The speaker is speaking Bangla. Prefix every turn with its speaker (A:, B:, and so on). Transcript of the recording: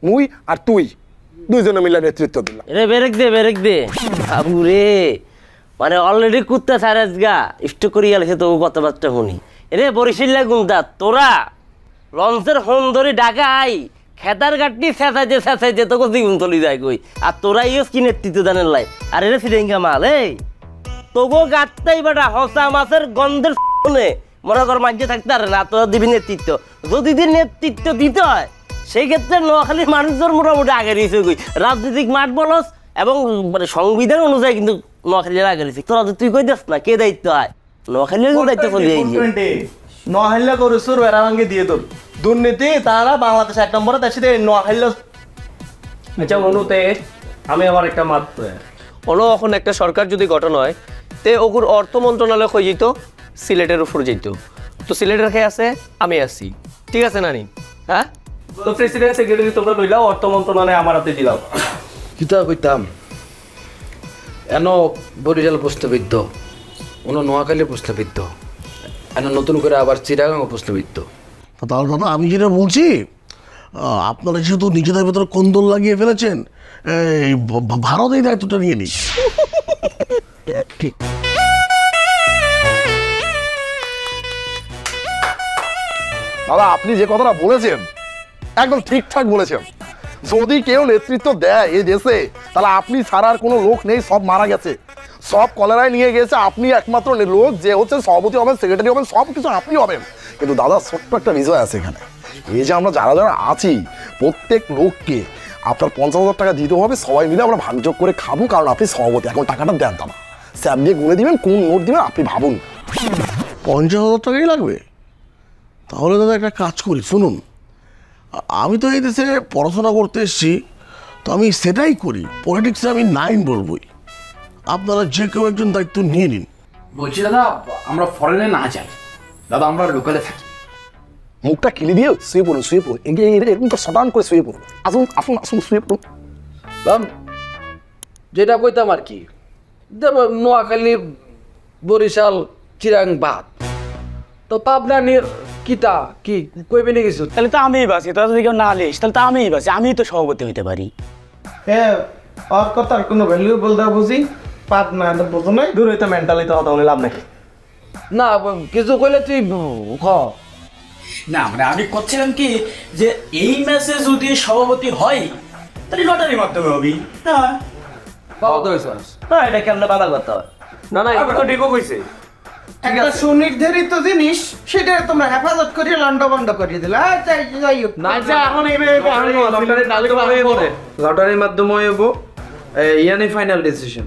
A: মুই আর তুই দুইজনে মিলে নেতৃত্ব দিলাম।
B: রে বেরেক দে বাবু রে, মানে অলরেডি কুত্তা সারাজ গা ইষ্ট করি গেছে তো কথাবার্তা শুনি। রে বরিশিল্লা গুন্দা তোরা লঞ্চের হোম ধরে ঢাকা আই খেতার গাঠনি চেঁচাইছে তোকে জীবন চলি যায় কই, আর তোরা ইউজ কি নেতৃত্ব জানেন লাই। আর রে সিডেঙ্গা মাল এই তোগো গাটতাই বেটা হসা মাছের গন্ধের মনে কর মাঝে থাকতে পারে না, তোরা দিবি নেতৃত্ব। যদি নেতৃত্ব দিতে হয় সেই ক্ষেত্রে নোয়াখালীর মানুষজন মোটামুটি আগে রয়েছে কই, রাজনৈতিক মাঠ বলস এবং মানে সংবিধান অনুযায়ী কিন্তু নোয়াখালীর আগে রয়েছে। তোরা তুই কই দিস না কে দায়িত্ব হয়, নোয়াখালীর দায়িত্ব চলে যাইছে।
C: নোয়াখালী করে সুর বেড়াভাঙ্গে দিয়ে তোর দুর্নীতি তারা বাংলাদেশ 1 নম্বরে দেশে নোয়াখালী।
D: আচ্ছা অনুতে আমি আবার একটা মাত হলো, এখন একটা সরকার যদি গঠন হয় তে ওগুর অর্থ মন্ত্রণালয় হয়ে যেত সিলেটের উপর যেত, তো সিলেটের খেয়ে আছে আমি আছি, ঠিক আছে নানি? হ্যাঁ, তো প্রেসিডেন্ট সেক্রেটারি তোমরা লইলাও, অর্থ মন্ত্রণালয় আমার হাতে দিলাম।
E: কিতা কইতাম এন বরিশাল প্রশ্নবিদ্ধ, অন্য নোয়াখালী প্রশ্নবিদ্ধ, এন নতুন করে আবার চিটাগাং প্রশ্নবিদ্ধ।
F: তাহলে দাদা আমি যেটা বলছি, আপনারা যেহেতু নিজেদের ভেতরে কোন্দল লাগিয়ে ফেলেছেন, এই ভারত এই দায়িত্বটা নিয়ে নিই। ঠিক
A: দাদা আপনি যে কথাটা বলেছেন একদম ঠিকঠাক বলেছেন। যদি কেউ নেতৃত্ব দেয় এই দেশে তাহলে আপনি ছাড়ার কোনো লোক নেই, সব মারা গেছে, সব কলেরায় নিয়ে গেছে। আপনি একমাত্র লোক যে হচ্ছে সভাপতি হবেন, সেক্রেটারি হবেন, সব কিছু আপনি হবেন। কিন্তু দাদা ছোট্ট একটা বিষয় আছে এখানে, এই যে আমরা যারা যারা আছি প্রত্যেক লোককে আপনার 50,000 টাকা দিতে হবে, সবাই মিলে আমরা ভাগযোগ করে খাবো, কারণ আপনি সভাপতি। এখন টাকাটা দেন দাদা, স্যাপ দিয়ে গুনে দিবেন, কোন নোট দিবেন আপনি ভাবুন।
F: 50,000 টাকাই লাগবে? তাহলে দাদা একটা কাজ করি, শুনুন, আমি তো এই দেশে পড়াশোনা করতে এসেছি, তো আমি সেটাই করি, পলিটিক্সে আমি 9 বলবই। আপনারা যে কেউ একজন দায়িত্ব নিয়ে নিন।
E: বলছি দাদা আমরা ফরেনে না যাই দাদা, আমরা লোকালে থাকি।
A: মুখটা কিলি দিয়ে শুয়ে পড়ুন, শুয়ে পড়ুন, এরকম তো শটান করে শুয়ে পড়ুন। আসুন আসুন আসুন শুয়ে পড়ুন।
E: যেটা কইতাম আর কি, নোয়াখালী বরিশাল চিরাং বাদ, তো পাবনা নিয়ে কিতা কি কইবে নি কিছু?
G: তাহলে তো আমিই বাসি, তোরা যদি কেউ না লিস তাহলে তো আমিই বাসি, আমিই তো সভাপতি হইতে পারি।
C: হ্যাঁ, আর কথার কোনো ভ্যালু বলতে বুঝি পাত না বুঝো নাই, দূর হইতে মেন্টালি তো কথা বলে লাভ নাই।
E: না কিছু কইলে তুই খ
G: না, মানে আমি করছিলাম কি যে এই ম্যাচে যদি সভাপতি হয় তাহলে লটারি মাধ্যমে হবি না। এটা কেমন বাধা করতে হয়?
D: না না এটা তো ঠিকও কইছে।
C: একটা সুনির্ধারিত জিনিস সেটা তোমরা হেফাজত করিয়ে লন্ডভন্ড করিয়ে দিলে। যাই হোক
D: না যা এখন
C: লটারির মাধ্যমে হইব ইয়ানি ফাইনাল ডিসিশন।